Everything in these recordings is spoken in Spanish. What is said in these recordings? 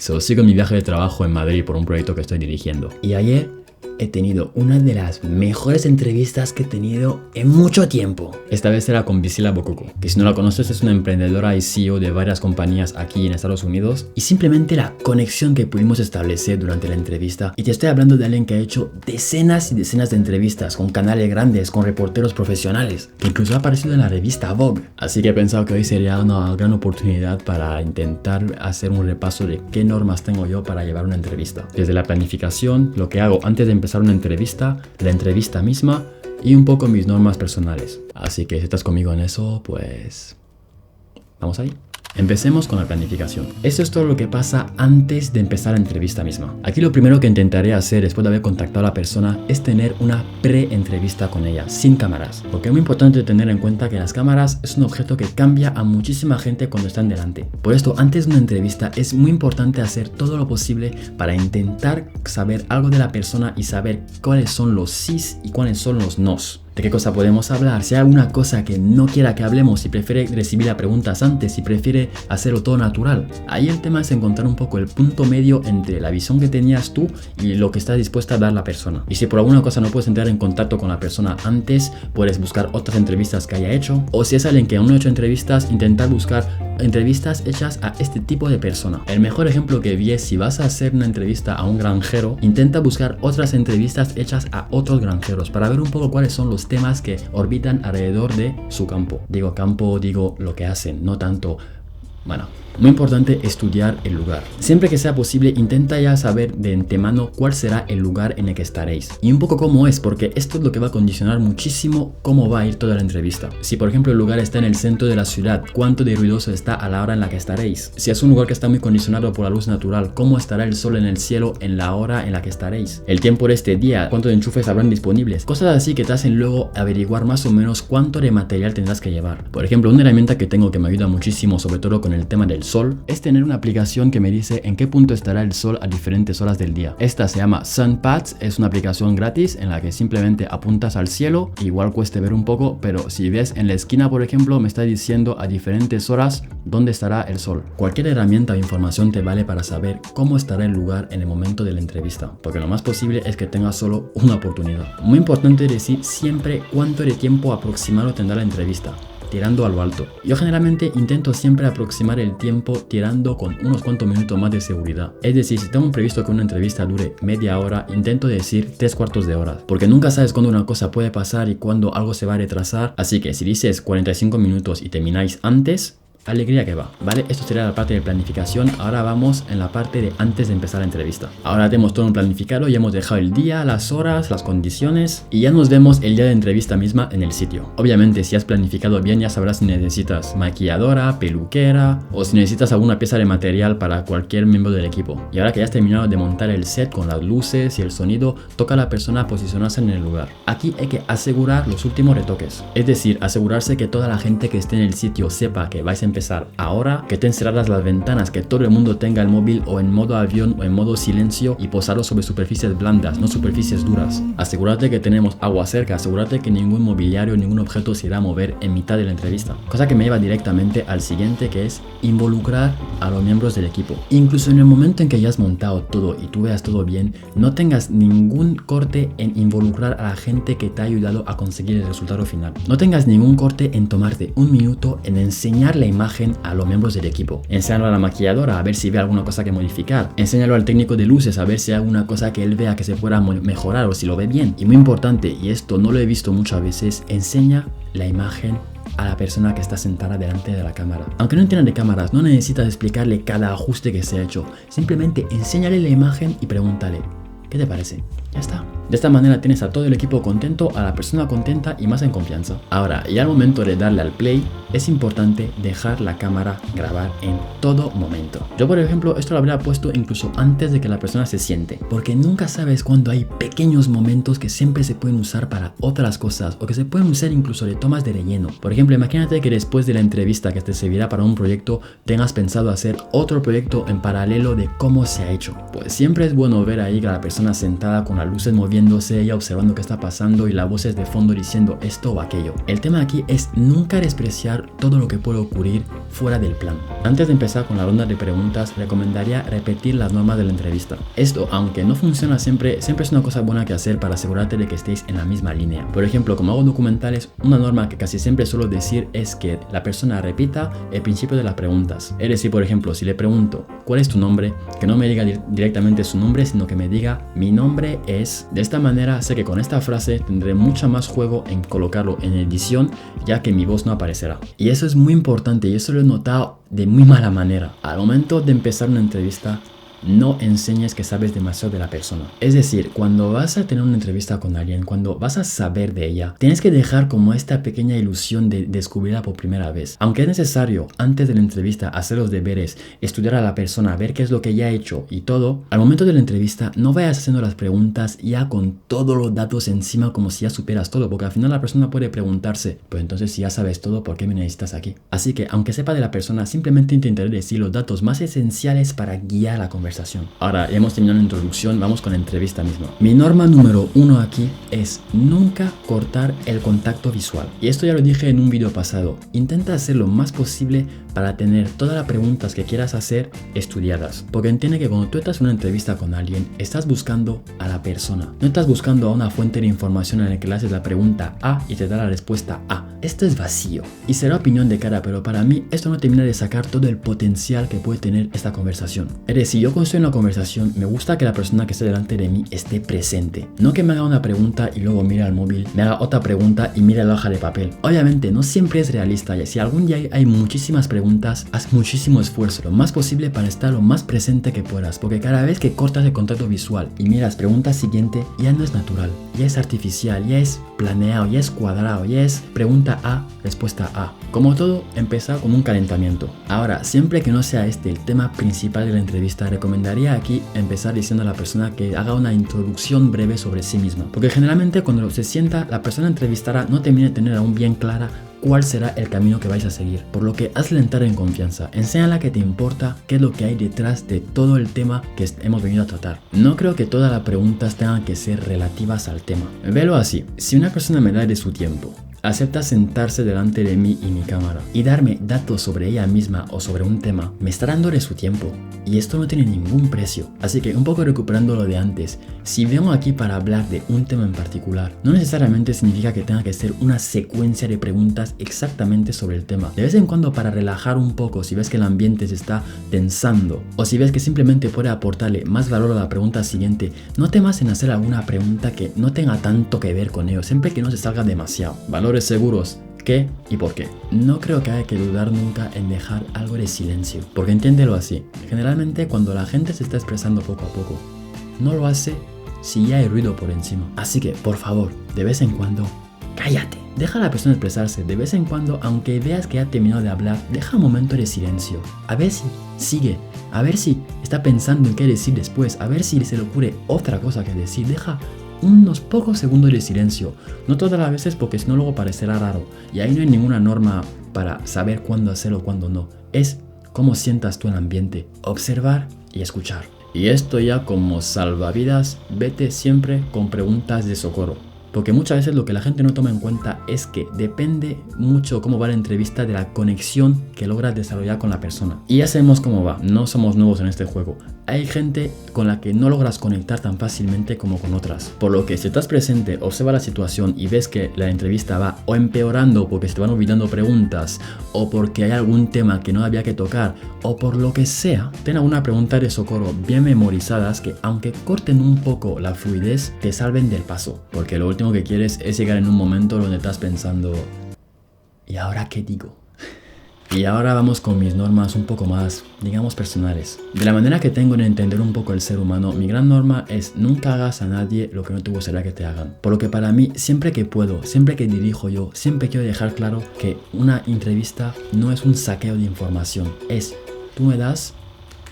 Sigo mi viaje de trabajo en Madrid por un proyecto que estoy dirigiendo. Y ayer he tenido una de las mejores entrevistas que he tenido en mucho tiempo. Esta vez era con Visila Bococo, que si no la conoces es una emprendedora y CEO de varias compañías aquí en Estados Unidos. Y simplemente la conexión que pudimos establecer durante la entrevista. Y te estoy hablando de alguien que ha hecho decenas y decenas de entrevistas con canales grandes, con reporteros profesionales, que incluso ha aparecido en la revista Vogue. Así que he pensado que hoy sería una gran oportunidad para intentar hacer un repaso de qué normas tengo yo para llevar una entrevista. Desde la planificación, lo que hago antes de empezar una entrevista, la entrevista misma y un poco mis normas personales. Así que si estás conmigo en eso, pues vamos ahí. Empecemos con la planificación. Esto es todo lo que pasa antes de empezar la entrevista misma. Aquí lo primero que intentaré hacer después de haber contactado a la persona es tener una pre-entrevista con ella, sin cámaras. Porque es muy importante tener en cuenta que las cámaras es un objeto que cambia a muchísima gente cuando están delante. Por esto, antes de una entrevista es muy importante hacer todo lo posible para intentar saber algo de la persona y saber cuáles son los sís y cuáles son los nos. ¿De qué cosa podemos hablar? Si hay alguna cosa que no quiera que hablemos, si prefiere recibir las preguntas antes, si prefiere hacerlo todo natural. Ahí el tema es encontrar un poco el punto medio entre la visión que tenías tú y lo que está dispuesta a dar la persona. Y si por alguna cosa no puedes entrar en contacto con la persona antes, puedes buscar otras entrevistas que haya hecho. O si es alguien que aún no ha hecho entrevistas, intentar buscar entrevistas hechas a este tipo de persona. El mejor ejemplo que vi es si vas a hacer una entrevista a un granjero, intenta buscar otras entrevistas hechas a otros granjeros para ver un poco cuáles son los temas que orbitan alrededor de su campo. Digo campo, digo lo que hacen, no tanto... Bueno, muy importante estudiar el lugar. Siempre que sea posible, intenta ya saber de antemano cuál será el lugar en el que estaréis. Y un poco cómo es, porque esto es lo que va a condicionar muchísimo cómo va a ir toda la entrevista. Si por ejemplo el lugar está en el centro de la ciudad, cuánto de ruidoso está a la hora en la que estaréis. Si es un lugar que está muy condicionado por la luz natural, cómo estará el sol en el cielo en la hora en la que estaréis. El tiempo de este día, cuántos enchufes habrán disponibles. Cosas así que te hacen luego averiguar más o menos cuánto de material tendrás que llevar. Por ejemplo, una herramienta que tengo que me ayuda muchísimo, sobre todo con el tema del sol, es tener una aplicación que me dice en qué punto estará el sol a diferentes horas del día. Esta se llama SunPads, es una aplicación gratis en la que simplemente apuntas al cielo, igual cueste ver un poco, pero si ves en la esquina por ejemplo me está diciendo a diferentes horas dónde estará el sol. Cualquier herramienta o información te vale para saber cómo estará el lugar en el momento de la entrevista, porque lo más posible es que tengas solo una oportunidad. Muy importante decir siempre cuánto de tiempo aproximado tendrá la entrevista, tirando a lo alto. Yo generalmente intento siempre aproximar el tiempo tirando con unos cuantos minutos más de seguridad. Es decir, si tengo previsto que una entrevista dure media hora, intento decir 3/4 de hora, porque nunca sabes cuándo una cosa puede pasar y cuándo algo se va a retrasar. Así que si dices 45 minutos y termináis antes, alegría que va, ¿vale? Esto sería la parte de planificación. Ahora vamos en la parte de antes de empezar la entrevista. Ahora tenemos todo planificado, ya hemos dejado el día, las horas, las condiciones y ya nos vemos el día de entrevista misma en el sitio. Obviamente si has planificado bien ya sabrás si necesitas maquilladora, peluquera o si necesitas alguna pieza de material para cualquier miembro del equipo. Y ahora que ya has terminado de montar el set con las luces y el sonido, toca a la persona posicionarse en el lugar. Aquí hay que asegurar los últimos retoques, es decir, asegurarse que toda la gente que esté en el sitio sepa que vais a empezar ahora, que estén cerradas las ventanas, que todo el mundo tenga el móvil o en modo avión o en modo silencio y posarlo sobre superficies blandas, no superficies duras. Asegúrate que tenemos agua cerca, asegúrate que ningún mobiliario, ningún objeto se irá a mover en mitad de la entrevista. Cosa que me lleva directamente al siguiente, que es involucrar a los miembros del equipo. Incluso en el momento en que ya has montado todo y tú veas todo bien, no tengas ningún corte en involucrar a la gente que te ha ayudado a conseguir el resultado final. No tengas ningún corte en tomarte un minuto en enseñar la imagen a los miembros del equipo. Enséñalo a la maquilladora a ver si ve alguna cosa que modificar. Enséñalo al técnico de luces a ver si hay alguna cosa que él vea que se pueda mejorar o si lo ve bien. Y muy importante, y esto no lo he visto muchas veces, enseña la imagen a la persona que está sentada delante de la cámara. Aunque no entiendan de cámaras, no necesitas explicarle cada ajuste que se ha hecho. Simplemente enséñale la imagen y pregúntale, ¿qué te parece? Ya está. De esta manera tienes a todo el equipo contento, a la persona contenta y más en confianza. Ahora, ya al momento de darle al play, es importante dejar la cámara grabar en todo momento. Yo, por ejemplo, esto lo habría puesto incluso antes de que la persona se siente, porque nunca sabes cuándo hay pequeños momentos que siempre se pueden usar para otras cosas o que se pueden usar incluso de tomas de relleno. Por ejemplo, imagínate que después de la entrevista que te servirá para un proyecto, tengas pensado hacer otro proyecto en paralelo de cómo se ha hecho. Pues siempre es bueno ver ahí a la persona sentada con las luces moviendo riéndose, ella observando qué está pasando y las voces de fondo diciendo esto o aquello. El tema aquí es nunca despreciar todo lo que puede ocurrir fuera del plan. Antes de empezar con la ronda de preguntas, recomendaría repetir las normas de la entrevista. Esto, aunque no funciona siempre es una cosa buena que hacer para asegurarte de que estéis en la misma línea. Por ejemplo, como hago documentales, una norma que casi siempre suelo decir es que la persona repita el principio de las preguntas. Es decir, por ejemplo, si le pregunto ¿cuál es tu nombre?, que no me diga directamente su nombre, sino que me diga mi nombre es. De esta manera sé que con esta frase tendré mucho más juego en colocarlo en edición, ya que mi voz no aparecerá. Y eso es muy importante y eso lo he notado de muy mala manera. Al momento de empezar una entrevista, no enseñes que sabes demasiado de la persona. Es decir, cuando vas a tener una entrevista con alguien, cuando vas a saber de ella, tienes que dejar como esta pequeña ilusión de descubrirla por primera vez. Aunque es necesario, antes de la entrevista, hacer los deberes, estudiar a la persona, ver qué es lo que ella ha hecho y todo, al momento de la entrevista no vayas haciendo las preguntas ya con todos los datos encima como si ya supieras todo, porque al final la persona puede preguntarse, pues entonces si ya sabes todo, ¿por qué me necesitas aquí? Así que, aunque sepa de la persona, simplemente intentaré decir los datos más esenciales para guiar la conversación. Ahora, ya hemos terminado la introducción, vamos con la entrevista misma. Mi norma número 1 aquí es nunca cortar el contacto visual. Y esto ya lo dije en un video pasado. Intenta hacer lo más posible para tener todas las preguntas que quieras hacer estudiadas. Porque entiende que cuando tú estás en una entrevista con alguien, estás buscando a la persona. No estás buscando a una fuente de información en la que le haces la pregunta A y te da la respuesta A. Esto es vacío. Y será opinión de cara, pero para mí esto no termina de sacar todo el potencial que puede tener esta conversación. Es decir, yo cuando estoy en una conversación, me gusta que la persona que esté delante de mí esté presente. No que me haga una pregunta y luego mire al móvil, me haga otra pregunta y mire la hoja de papel. Obviamente, no siempre es realista. Y si algún día hay muchísimas preguntas, haz muchísimo esfuerzo, lo más posible para estar lo más presente que puedas. Porque cada vez que cortas el contacto visual y miras pregunta siguiente, ya no es natural, ya es artificial, ya es planeado, ya es cuadrado, ya es pregunta A, respuesta A. Como todo, empezar con un calentamiento. Ahora, siempre que no sea este el tema principal de la entrevista, recomendaría aquí empezar diciendo a la persona que haga una introducción breve sobre sí misma. Porque generalmente cuando se sienta, la persona entrevistada no termina de tener aún bien clara cuál será el camino que vais a seguir. Por lo que hazle entrar en confianza. Enséñala que te importa qué es lo que hay detrás de todo el tema que hemos venido a tratar. No creo que todas las preguntas tengan que ser relativas al tema. Velo así. Si una persona me da de su tiempo, acepta sentarse delante de mí y mi cámara y darme datos sobre ella misma o sobre un tema, me está dando de su tiempo. Y esto no tiene ningún precio. Así que un poco recuperando lo de antes, si vengo aquí para hablar de un tema en particular, no necesariamente significa que tenga que ser una secuencia de preguntas exactamente sobre el tema. De vez en cuando, para relajar un poco, si ves que el ambiente se está tensando o si ves que simplemente puede aportarle más valor a la pregunta siguiente, no temas en hacer alguna pregunta que no tenga tanto que ver con ello, siempre que no se salga demasiado. Valores seguros. ¿Qué y por qué? No creo que haya que dudar nunca en dejar algo de silencio, porque entiéndelo así. Generalmente cuando la gente se está expresando poco a poco, no lo hace si ya hay ruido por encima. Así que, por favor, de vez en cuando, cállate. Deja a la persona expresarse. De vez en cuando, aunque veas que ya ha terminado de hablar, deja un momento de silencio. A ver si sigue, a ver si está pensando en qué decir después, a ver si se le ocurre otra cosa que decir. Deja unos pocos segundos de silencio, no todas las veces porque si no luego parecerá raro y ahí no hay ninguna norma para saber cuándo hacerlo o cuándo no. Es cómo sientas tú el ambiente, observar y escuchar. Y esto ya como salvavidas, vete siempre con preguntas de socorro. Porque muchas veces lo que la gente no toma en cuenta es que depende mucho cómo va la entrevista de la conexión que logras desarrollar con la persona. Y ya sabemos cómo va, no somos nuevos en este juego. Hay gente con la que no logras conectar tan fácilmente como con otras. Por lo que si estás presente, observa la situación y ves que la entrevista va o empeorando porque se te van olvidando preguntas o porque hay algún tema que no había que tocar o por lo que sea, ten alguna pregunta de socorro bien memorizadas que aunque corten un poco la fluidez, te salven del paso. Porque lo último que quieres es llegar en un momento donde estás pensando ¿y ahora qué digo? Y ahora vamos con mis normas un poco más, digamos, personales. De la manera que tengo en entender un poco el ser humano, mi gran norma es nunca hagas a nadie lo que no te gustaría que te hagan. Por lo que para mí, siempre que puedo, siempre que dirijo yo, siempre quiero dejar claro que una entrevista no es un saqueo de información. Es, tú me das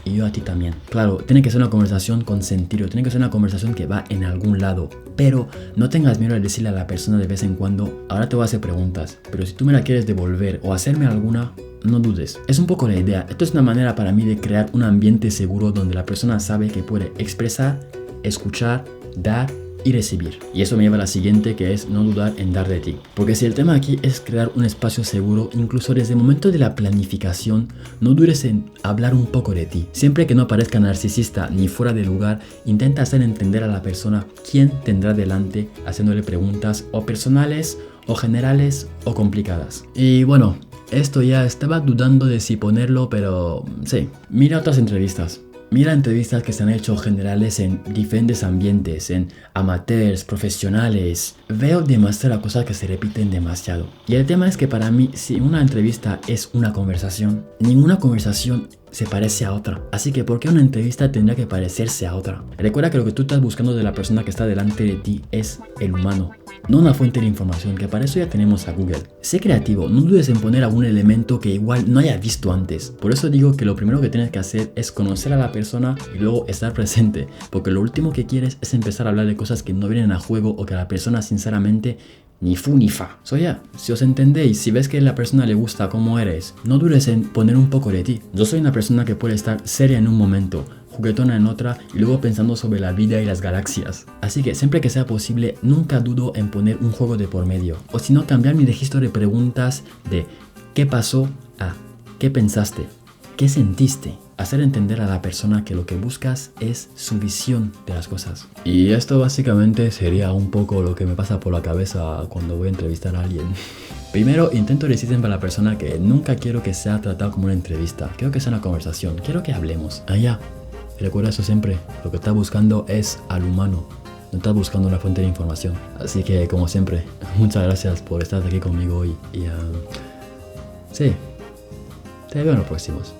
y yo a ti también. Claro, tiene que ser una conversación con sentido, tiene que ser una conversación que va en algún lado. Pero no tengas miedo de decirle a la persona de vez en cuando, ahora te voy a hacer preguntas, pero si tú me la quieres devolver o hacerme alguna, no dudes. Es un poco la idea. Esto es una manera para mí de crear un ambiente seguro donde la persona sabe que puede expresar, escuchar, dar y recibir. Y eso me lleva a la siguiente, que es no dudar en dar de ti. Porque si el tema aquí es crear un espacio seguro, incluso desde el momento de la planificación, no dudes en hablar un poco de ti. Siempre que no parezca narcisista ni fuera de lugar, intenta hacer entender a la persona quién tendrá delante, haciéndole preguntas o personales o generales o complicadas. Y bueno, esto ya estaba dudando de si ponerlo, pero sí, mira otras entrevistas. Mira entrevistas que se han hecho generales en diferentes ambientes, en amateurs, profesionales. Veo demasiadas cosas que se repiten demasiado. Y el tema es que para mí, si una entrevista es una conversación, ninguna conversación se parece a otra. Así que ¿por qué una entrevista tendría que parecerse a otra? Recuerda que lo que tú estás buscando de la persona que está delante de ti es el humano, no una fuente de información, que para eso ya tenemos a Google. Sé creativo, no dudes en poner algún elemento que igual no hayas visto antes. Por eso digo que lo primero que tienes que hacer es conocer a la persona y luego estar presente, porque lo último que quieres es empezar a hablar de cosas que no vienen a juego o que a la persona sinceramente ni fu ni fa. So ya, si os entendéis, si ves que a la persona le gusta cómo eres, no dudes en poner un poco de ti. Yo soy una persona que puede estar seria en un momento, juguetona en otra y luego pensando sobre la vida y las galaxias. Así que siempre que sea posible, nunca dudo en poner un juego de por medio. O si no, cambiar mi registro de preguntas de ¿qué pasó? A ¿qué pensaste? ¿Qué sentiste? Hacer entender a la persona que lo que buscas es su visión de las cosas. Y esto básicamente sería un poco lo que me pasa por la cabeza cuando voy a entrevistar a alguien. Primero, intento decir siempre a la persona que nunca quiero que sea tratado como una entrevista. Quiero que sea una conversación. Quiero que hablemos. Ya. Recuerda eso siempre. Lo que estás buscando es al humano. No estás buscando una fuente de información. Así que, como siempre, muchas gracias por estar aquí conmigo hoy. Y sí, te veo en los próximos.